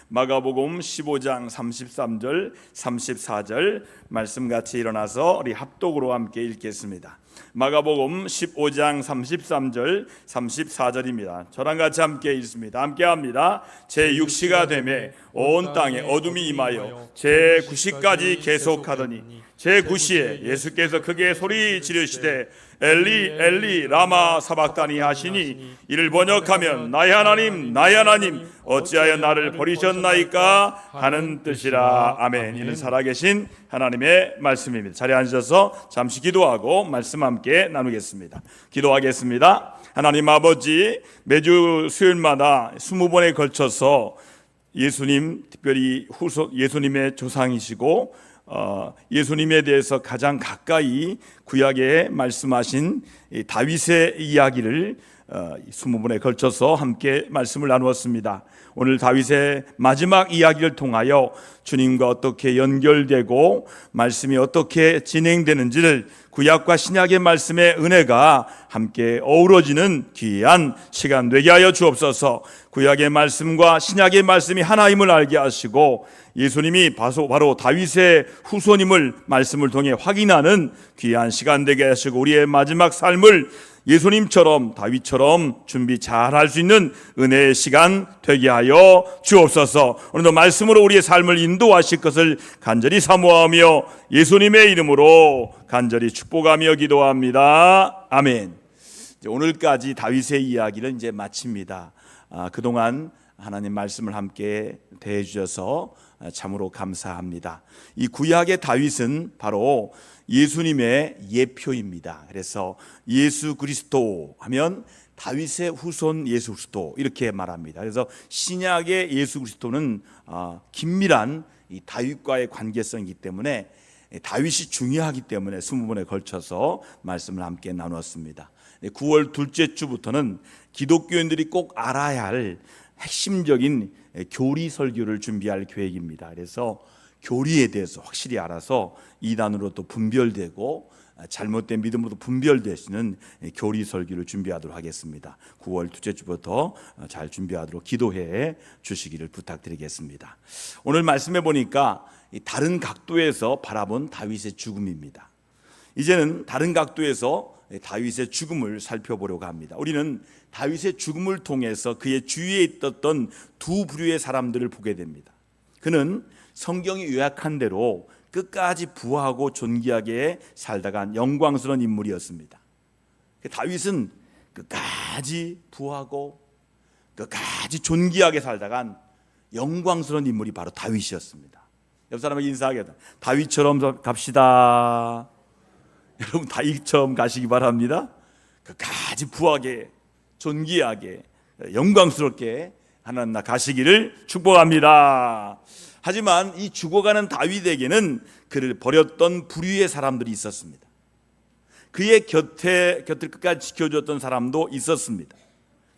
마가복음 15장 33절 34절 말씀 같이 일어나서 우리 합독으로 함께 읽겠습니다. 마가복음 15장 33절 34절입니다. 저랑 같이 함께 읽습니다. 함께 합니다. 제6시가 되매 온 땅에 어둠이 임하여 제9시까지 계속하더니 제9시에 예수께서 크게 소리 지르시되 엘리 엘리 라마 사박다니 하시니 이를 번역하면 나의 하나님 나의 하나님 어찌하여 나를 버리셨나이까 하는 뜻이라. 아멘. 이는 살아계신 하나님의 말씀입니다. 자리에 앉으셔서 잠시 기도하고 말씀 함께 나누겠습니다. 기도하겠습니다. 하나님 아버지, 매주 수요일마다 20번에 걸쳐서 예수님, 특별히 예수님의 조상이시고 예수님에 대해서 가장 가까이 구약에 말씀하신 다윗의 이야기를 20번에 걸쳐서 함께 말씀을 나누었습니다. 오늘 다윗의 마지막 이야기를 통하여 주님과 어떻게 연결되고 말씀이 어떻게 진행되는지를 구약과 신약의 말씀의 은혜가 함께 어우러지는 귀한 시간 되게 하여 주옵소서. 구약의 말씀과 신약의 말씀이 하나임을 알게 하시고 예수님이 바로 다윗의 후손임을 말씀을 통해 확인하는 귀한 시간 되게 하시고 우리의 마지막 삶을 예수님처럼 다윗처럼 준비 잘 할 수 있는 은혜의 시간 되게 하여 주옵소서. 오늘도 말씀으로 우리의 삶을 인도하실 것을 간절히 사모하며 예수님의 이름으로 간절히 축복하며 기도합니다. 아멘. 오늘까지 다윗의 이야기를 이제 마칩니다. 그동안 하나님 말씀을 함께 대해 주셔서 참으로 감사합니다. 이 구약의 다윗은 바로 예수님의 예표입니다. 그래서 예수 그리스도 하면 다윗의 후손 예수 그리스도 이렇게 말합니다. 그래서 신약의 예수 그리스도는 긴밀한 이 다윗과의 관계성이기 때문에 다윗이 중요하기 때문에 20번에 걸쳐서 말씀을 함께 나누었습니다. 9월 둘째 주부터는 기독교인들이 꼭 알아야 할 핵심적인 교리 설교를 준비할 계획입니다. 그래서 교리에 대해서 확실히 알아서 이단으로 또 분별되고 잘못된 믿음으로 분별되시는 교리 설교를 준비하도록 하겠습니다. 9월 둘째 주부터 잘 준비하도록 기도해 주시기를 부탁드리겠습니다. 오늘 말씀해 보니까 다른 각도에서 바라본 다윗의 죽음입니다. 이제는 다른 각도에서 다윗의 죽음을 살펴보려고 합니다. 우리는 다윗의 죽음을 통해서 그의 주위에 있었던 두 부류의 사람들을 보게 됩니다. 그는 성경이 요약한 대로 끝까지 부하고 존귀하게 살다간 영광스러운 인물이었습니다. 다윗은 끝까지 부하고 끝까지 존귀하게 살다간 영광스러운 인물이 바로 다윗이었습니다. 옆 사람에게 인사하겠다. 다윗처럼 갑시다. 여러분 다윗처럼 가시기 바랍니다. 끝까지 부하게 존귀하게 영광스럽게 하나님 나 가시기를 축복합니다. 하지만 이 죽어가는 다윗에게는 그를 버렸던 부류의 사람들이 있었습니다. 그의 곁을 끝까지 지켜줬던 사람도 있었습니다.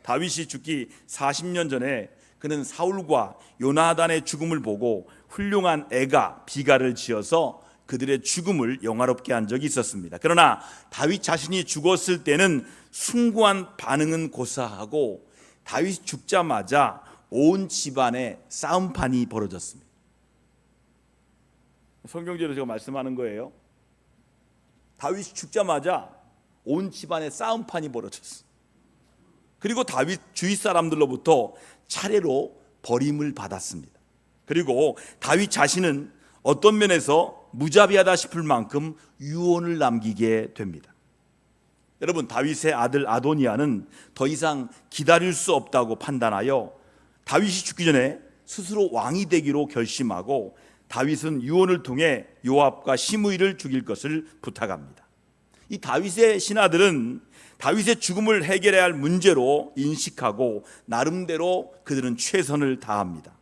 다윗이 죽기 40년 전에 그는 사울과 요나단의 죽음을 보고 훌륭한 애가 비가를 지어서 그들의 죽음을 영화롭게 한 적이 있었습니다. 그러나 다윗 자신이 죽었을 때는 숭고한 반응은 고사하고 다윗이 죽자마자 온 집안에 싸움판이 벌어졌습니다. 성경대로 제가 말씀하는 거예요. 다윗이 죽자마자 온 집안에 싸움판이 벌어졌어요. 그리고 다윗 주위 사람들로부터 차례로 버림을 받았습니다. 그리고 다윗 자신은 어떤 면에서 무자비하다 싶을 만큼 유언을 남기게 됩니다. 여러분 다윗의 아들 아도니아는 더 이상 기다릴 수 없다고 판단하여 다윗이 죽기 전에 스스로 왕이 되기로 결심하고 다윗은 유언을 통해 요압과 시므이를 죽일 것을 부탁합니다. 이 다윗의 신하들은 다윗의 죽음을 해결해야 할 문제로 인식하고 나름대로 그들은 최선을 다합니다.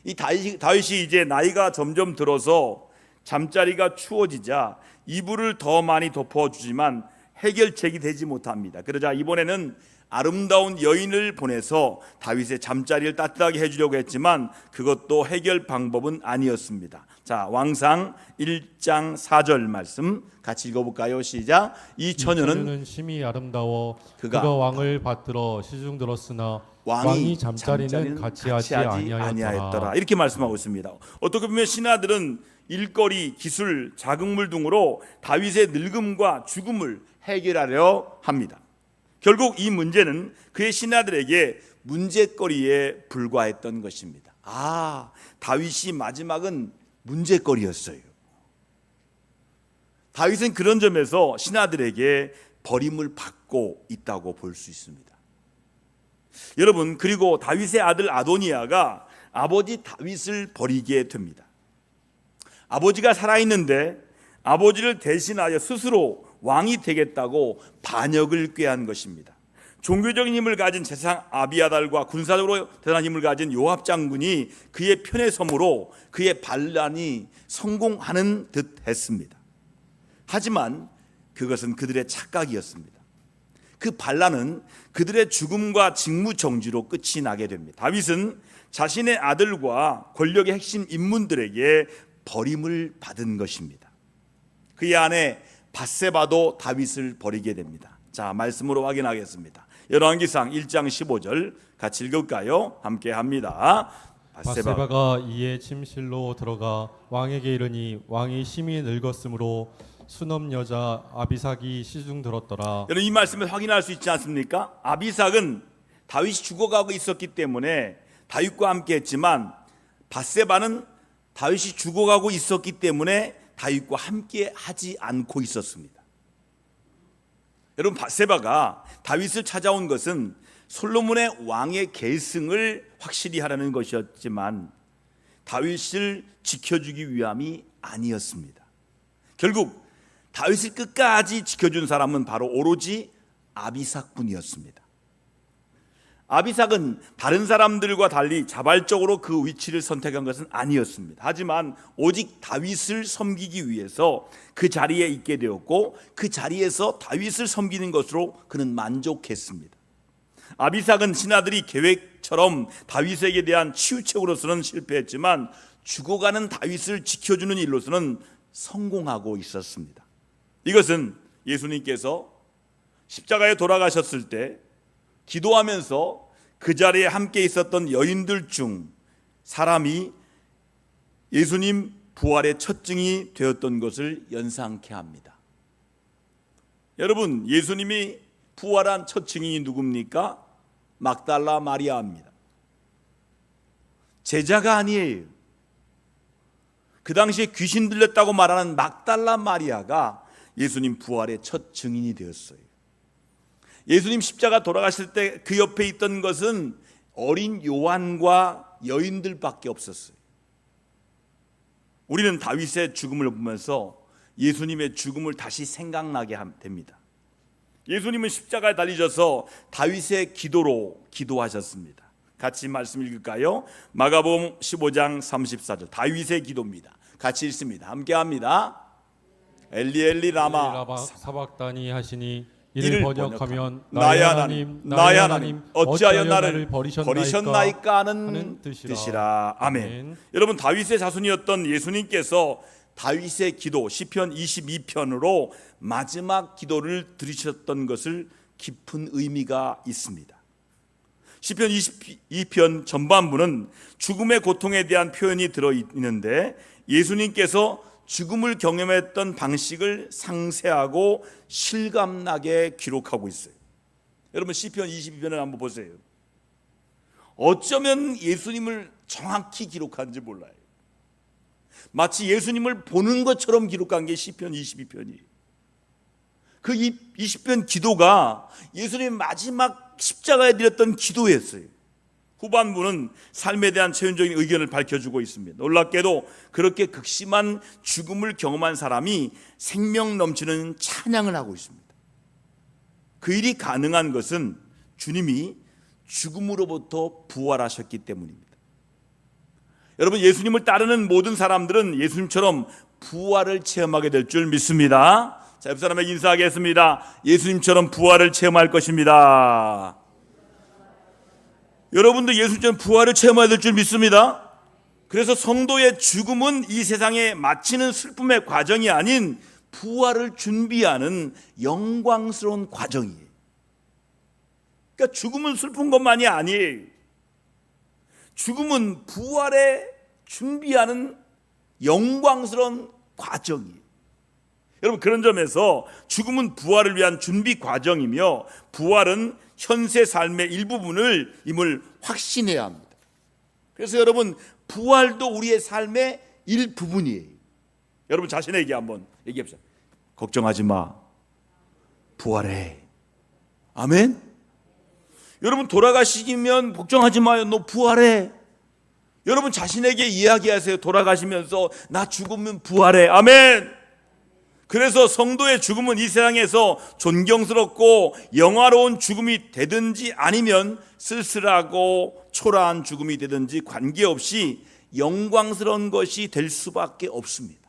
이 다윗이 이제 나이가 점점 들어서 잠자리가 추워지자 이불을 더 많이 덮어주지만 해결책이 되지 못합니다. 그러자 이번에는 아름다운 여인을 보내서 다윗의 잠자리를 따뜻하게 해주려고 했지만 그것도 해결 방법은 아니었습니다. 자, 왕상 1장 4절 말씀 같이 읽어볼까요? 시작. 이 처녀는 심히 아름다워 그가 왕을 받들어 시중 들었으나 왕이 잠자리는 같이 하지 아니하였더라. 이렇게 말씀하고 있습니다. 어떻게 보면 신하들은 일거리, 기술, 자극물 등으로 다윗의 늙음과 죽음을 해결하려 합니다. 결국 이 문제는 그의 신하들에게 문제거리에 불과했던 것입니다. 다윗이 마지막은 문제거리였어요. 다윗은 그런 점에서 신하들에게 버림을 받고 있다고 볼 수 있습니다. 여러분, 그리고 다윗의 아들 아도니아가 아버지 다윗을 버리게 됩니다. 아버지가 살아있는데 아버지를 대신하여 스스로 왕이 되겠다고 반역을 꾀한 것입니다. 종교적인 힘을 가진 제사장 아비아달과 군사적으로 대단한 힘을 가진 요압 장군이 그의 편에 서므로 그의 반란이 성공하는 듯 했습니다. 하지만 그것은 그들의 착각이었습니다. 그 반란은 그들의 죽음과 직무정지로 끝이 나게 됩니다. 다윗은 자신의 아들과 권력의 핵심 인물들에게 버림을 받은 것입니다. 그의 아내 밧세바도 다윗을 버리게 됩니다. 자, 말씀으로 확인하겠습니다. 열왕기상 1장 15절 같이 읽을까요? 함께 합니다. 밧세바가 이에 침실로 들어가 왕에게 이르니 왕이 심히 늙었으므로 수넘 여자 아비삭이 시중 들었더라. 여러분, 이 말씀을 확인할 수 있지 않습니까? 아비삭은 다윗이 죽어가고 있었기 때문에 다윗과 함께 했지만 밧세바는 다윗이 죽어가고 있었기 때문에 다윗과 함께 하지 않고 있었습니다. 여러분, 밧세바가 다윗을 찾아온 것은 솔로몬의 왕의 계승을 확실히 하라는 것이었지만 다윗을 지켜주기 위함이 아니었습니다. 결국 다윗을 끝까지 지켜준 사람은 바로 오로지 아비삭뿐이었습니다. 아비삭은 다른 사람들과 달리 자발적으로 그 위치를 선택한 것은 아니었습니다. 하지만 오직 다윗을 섬기기 위해서 그 자리에 있게 되었고 그 자리에서 다윗을 섬기는 것으로 그는 만족했습니다. 아비삭은 신하들이 계획처럼 다윗에게 대한 치우책으로서는 실패했지만 죽어가는 다윗을 지켜주는 일로서는 성공하고 있었습니다. 이것은 예수님께서 십자가에 돌아가셨을 때 기도하면서 그 자리에 함께 있었던 여인들 중 사람이 예수님 부활의 첫 증이 되었던 것을 연상케 합니다. 여러분, 예수님이 부활한 첫 증인이 누굽니까? 막달라 마리아입니다. 제자가 아니에요. 그 당시에 귀신 들렸다고 말하는 막달라 마리아가 예수님 부활의 첫 증인이 되었어요. 예수님 십자가 돌아가실 때 그 옆에 있던 것은 어린 요한과 여인들밖에 없었어요. 우리는 다윗의 죽음을 보면서 예수님의 죽음을 다시 생각나게 됩니다. 예수님은 십자가에 달리셔서 다윗의 기도로 기도하셨습니다. 같이 말씀 읽을까요? 마가복음 15장 34절 다윗의 기도입니다. 같이 읽습니다. 함께 합니다. 엘리 엘리 라마 사박다니 하시니 이를 번역하면 나의 하나님 어찌하여 나를 버리셨나이까 하는 뜻이라. 아멘. 여러분, 다윗의 자손이었던 예수님께서 다윗의 기도 시편 22편으로 마지막 기도를 드리셨던 것을 깊은 의미가 있습니다. 시편 22편 전반부는 죽음의 고통에 대한 표현이 들어있는데 예수님께서 죽음을 경험했던 방식을 상세하고 실감나게 기록하고 있어요. 여러분, 시편 22편을 한번 보세요. 어쩌면 예수님을 정확히 기록한지 몰라요. 마치 예수님을 보는 것처럼 기록한 게 시편 22편이에요. 그 20편 기도가 예수님의 마지막 십자가에 드렸던 기도였어요. 후반부는 삶에 대한 체험적인 의견을 밝혀주고 있습니다. 놀랍게도 그렇게 극심한 죽음을 경험한 사람이 생명 넘치는 찬양을 하고 있습니다. 그 일이 가능한 것은 주님이 죽음으로부터 부활하셨기 때문입니다. 여러분, 예수님을 따르는 모든 사람들은 예수님처럼 부활을 체험하게 될 줄 믿습니다. 자, 옆 사람에게 인사하겠습니다. 예수님처럼 부활을 체험할 것입니다. 여러분도 예수님처럼 부활을 체험해야 될 줄 믿습니다. 그래서 성도의 죽음은 이 세상에 마치는 슬픔의 과정이 아닌 부활을 준비하는 영광스러운 과정이에요. 그러니까 죽음은 슬픈 것만이 아니에요. 죽음은 부활에 준비하는 영광스러운 과정이에요. 여러분, 그런 점에서 죽음은 부활을 위한 준비 과정이며 부활은 현세 삶의 일부분을 임을 확신해야 합니다. 그래서 여러분, 부활도 우리의 삶의 일부분이에요. 여러분 자신에게 한번 얘기합시다. 걱정하지 마, 부활해. 아멘. 여러분, 돌아가시면 걱정하지 마요, 너 부활해. 여러분 자신에게 이야기하세요. 돌아가시면서 나 죽으면 부활해. 아멘. 그래서 성도의 죽음은 이 세상에서 존경스럽고 영화로운 죽음이 되든지 아니면 쓸쓸하고 초라한 죽음이 되든지 관계없이 영광스러운 것이 될 수밖에 없습니다.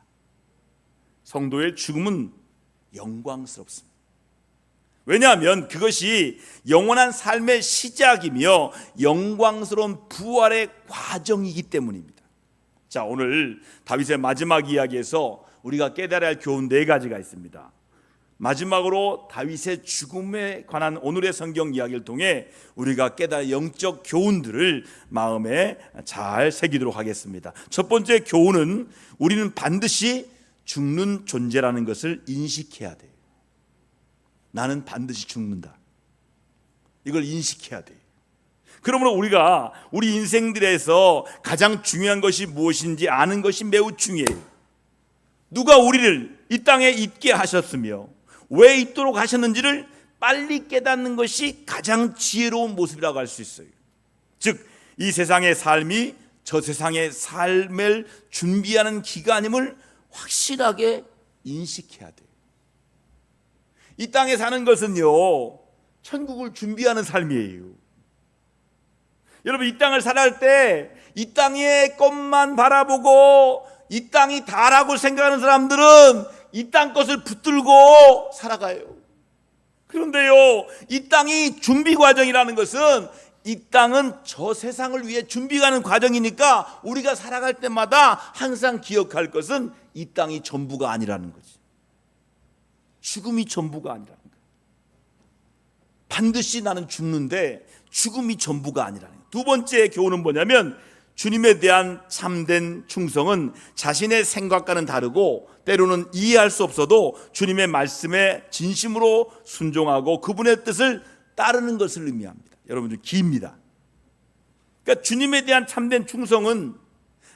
성도의 죽음은 영광스럽습니다. 왜냐하면 그것이 영원한 삶의 시작이며 영광스러운 부활의 과정이기 때문입니다. 자, 오늘 다윗의 마지막 이야기에서 우리가 깨달아야 할 교훈 4가지가 있습니다. 마지막으로 다윗의 죽음에 관한 오늘의 성경 이야기를 통해 우리가 깨달을 영적 교훈들을 마음에 잘 새기도록 하겠습니다. 첫 번째 교훈은 우리는 반드시 죽는 존재라는 것을 인식해야 돼요. 나는 반드시 죽는다. 이걸 인식해야 돼요. 그러므로 우리가 우리 인생들에서 가장 중요한 것이 무엇인지 아는 것이 매우 중요해요. 누가 우리를 이 땅에 있게 하셨으며 왜 있도록 하셨는지를 빨리 깨닫는 것이 가장 지혜로운 모습이라고 할 수 있어요. 즉, 이 세상의 삶이 저 세상의 삶을 준비하는 기간임을 확실하게 인식해야 돼요. 이 땅에 사는 것은요, 천국을 준비하는 삶이에요. 여러분, 이 땅을 살아갈 때 이 땅의 것만 바라보고 이 땅이 다라고 생각하는 사람들은 이 땅 것을 붙들고 살아가요. 그런데요, 이 땅이 준비 과정이라는 것은 이 땅은 저 세상을 위해 준비하는 과정이니까 우리가 살아갈 때마다 항상 기억할 것은 이 땅이 전부가 아니라는 거지. 죽음이 전부가 아니라는 거예요. 반드시 나는 죽는데 죽음이 전부가 아니라는 거예요. 두 번째 교훈은 뭐냐면 주님에 대한 참된 충성은 자신의 생각과는 다르고 때로는 이해할 수 없어도 주님의 말씀에 진심으로 순종하고 그분의 뜻을 따르는 것을 의미합니다. 여러분, 좀 깁니다. 그러니까 주님에 대한 참된 충성은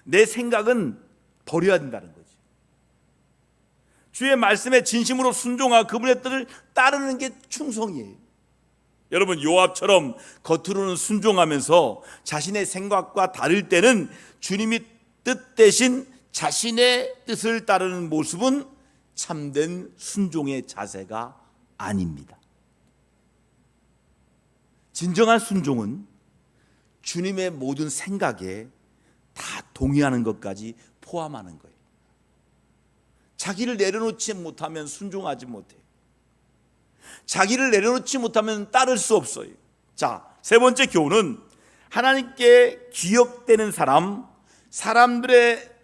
내 생각은 버려야 된다는 거죠. 주의 말씀에 진심으로 순종하고 그분의 뜻을 따르는 게 충성이에요. 여러분, 요압처럼 겉으로는 순종하면서 자신의 생각과 다를 때는 주님이 뜻 대신 자신의 뜻을 따르는 모습은 참된 순종의 자세가 아닙니다. 진정한 순종은 주님의 모든 생각에 다 동의하는 것까지 포함하는 거예요. 자기를 내려놓지 못하면 순종하지 못해요. 자기를 내려놓지 못하면 따를 수 없어요. 자, 세 번째 교훈은 하나님께 기억되는 사람, 사람들의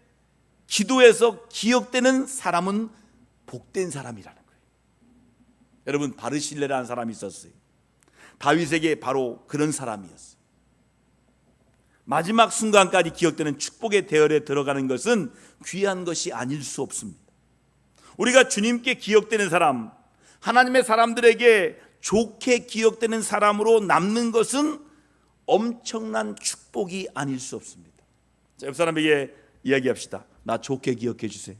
기도에서 기억되는 사람은 복된 사람이라는 거예요. 여러분, 바르실레라는 사람이 있었어요. 다윗에게 바로 그런 사람이었어요. 마지막 순간까지 기억되는 축복의 대열에 들어가는 것은 귀한 것이 아닐 수 없습니다. 우리가 주님께 기억되는 사람, 하나님의 사람들에게 좋게 기억되는 사람으로 남는 것은 엄청난 축복이 아닐 수 없습니다. 자, 옆 사람에게 이야기합시다. 나 좋게 기억해 주세요.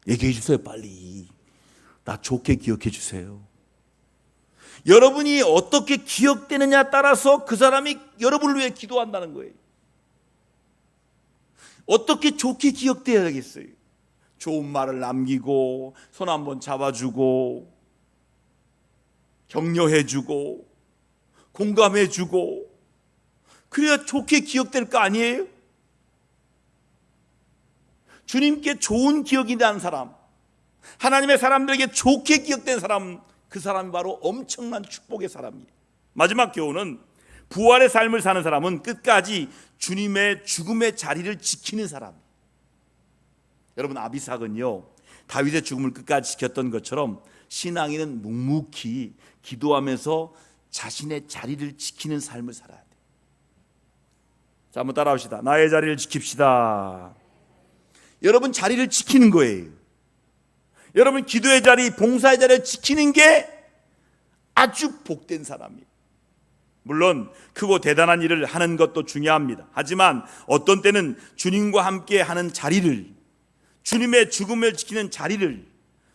얘기해 주세요, 빨리. 나 좋게 기억해 주세요. 여러분이 어떻게 기억되느냐에 따라서 그 사람이 여러분을 위해 기도한다는 거예요. 어떻게 좋게 기억되어야겠어요? 좋은 말을 남기고 손 한번 잡아주고 격려해주고 공감해주고 그래야 좋게 기억될 거 아니에요? 주님께 좋은 기억이 나는 사람, 하나님의 사람들에게 좋게 기억된 사람, 그 사람이 바로 엄청난 축복의 사람이에요. 마지막 교훈은 부활의 삶을 사는 사람은 끝까지 주님의 죽음의 자리를 지키는 사람이에요. 여러분, 아비삭은요, 다윗의 죽음을 끝까지 지켰던 것처럼 신앙인은 묵묵히 기도하면서 자신의 자리를 지키는 삶을 살아야 돼. 자, 한번 따라합시다. 나의 자리를 지킵시다. 여러분 자리를 지키는 거예요. 여러분 기도의 자리, 봉사의 자리를 지키는 게 아주 복된 사람이에요. 물론 크고 대단한 일을 하는 것도 중요합니다. 하지만 어떤 때는 주님과 함께 하는 자리를, 주님의 죽음을 지키는 자리를,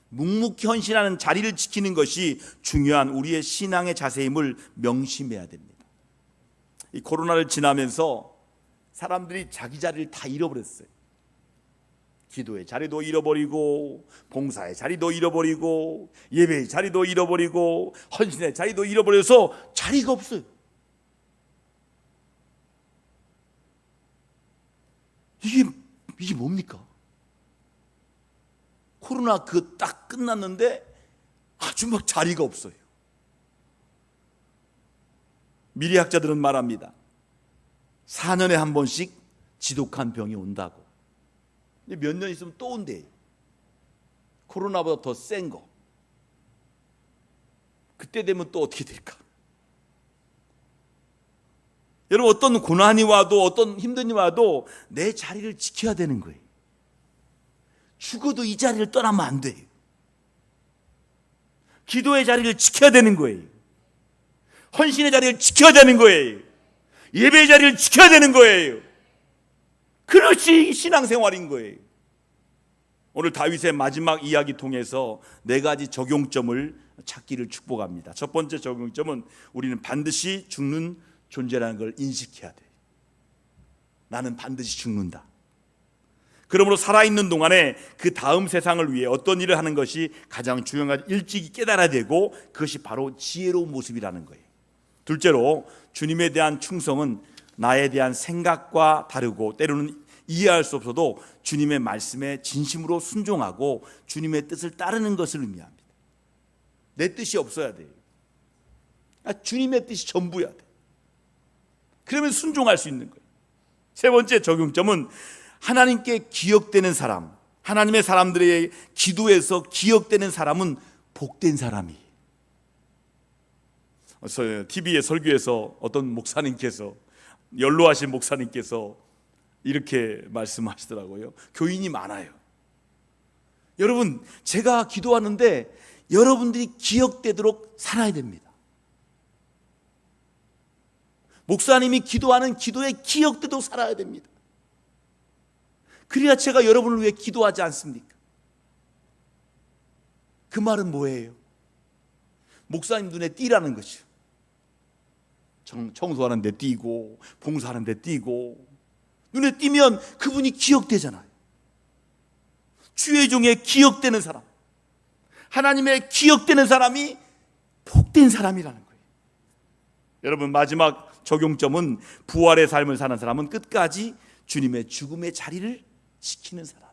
묵묵히 헌신하는 자리를 지키는 것이 중요한 우리의 신앙의 자세임을 명심해야 됩니다. 이 코로나를 지나면서 사람들이 자기 자리를 다 잃어버렸어요. 기도의 자리도 잃어버리고, 봉사의 자리도 잃어버리고, 예배의 자리도 잃어버리고, 헌신의 자리도 잃어버려서 자리가 없어요. 이게 뭡니까? 코로나 그 딱 끝났는데 아주 막 자리가 없어요. 미래학자들은 말합니다. 4년에 한 번씩 지독한 병이 온다고. 몇 년 있으면 또 온대요. 코로나보다 더 센 거. 그때 되면 또 어떻게 될까? 여러분 어떤 고난이 와도 어떤 힘든 일이 와도 내 자리를 지켜야 되는 거예요. 죽어도 이 자리를 떠나면 안 돼요. 기도의 자리를 지켜야 되는 거예요. 헌신의 자리를 지켜야 되는 거예요. 예배의 자리를 지켜야 되는 거예요. 그것이 신앙생활인 거예요. 오늘 다윗의 마지막 이야기 통해서 4가지 적용점을 찾기를 축복합니다. 첫 번째 적용점은 우리는 반드시 죽는 존재라는 걸 인식해야 돼요. 나는 반드시 죽는다. 그러므로 살아있는 동안에 그 다음 세상을 위해 어떤 일을 하는 것이 가장 중요한, 일찍이 깨달아야 되고, 그것이 바로 지혜로운 모습이라는 거예요. 둘째로 주님에 대한 충성은 나에 대한 생각과 다르고 때로는 이해할 수 없어도 주님의 말씀에 진심으로 순종하고 주님의 뜻을 따르는 것을 의미합니다. 내 뜻이 없어야 돼요. 주님의 뜻이 전부야 돼. 그러면 순종할 수 있는 거예요. 세 번째 적용점은 하나님께 기억되는 사람, 하나님의 사람들의 기도에서 기억되는 사람은 복된 사람이. TV의 설교에서 어떤 목사님께서, 연로하신 목사님께서 이렇게 말씀하시더라고요. 교인이 많아요. 여러분, 제가 기도하는데 여러분들이 기억되도록 살아야 됩니다. 목사님이 기도하는 기도에 기억되도록 살아야 됩니다. 그래야 제가 여러분을 위해 기도하지 않습니까? 그 말은 뭐예요? 목사님 눈에 띄라는 거죠. 청소하는 데 띄고, 봉사하는 데 띄고, 눈에 띄면 그분이 기억되잖아요. 주의 종에 기억되는 사람, 하나님의 기억되는 사람이 복된 사람이라는 거예요. 여러분, 마지막 적용점은 부활의 삶을 사는 사람은 끝까지 주님의 죽음의 자리를 지키는 사람.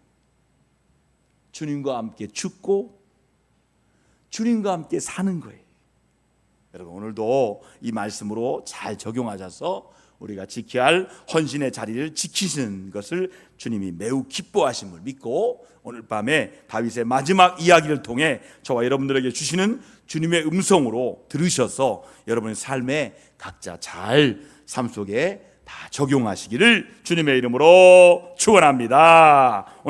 주님과 함께 죽고 주님과 함께 사는 거예요. 여러분, 오늘도 이 말씀으로 잘 적용하셔서 우리가 지켜야 할 헌신의 자리를 지키시는 것을 주님이 매우 기뻐하심을 믿고, 오늘 밤에 다윗의 마지막 이야기를 통해 저와 여러분들에게 주시는 주님의 음성으로 들으셔서 여러분의 삶에 각자 잘 삶 속에 다 적용하시기를 주님의 이름으로 축원합니다.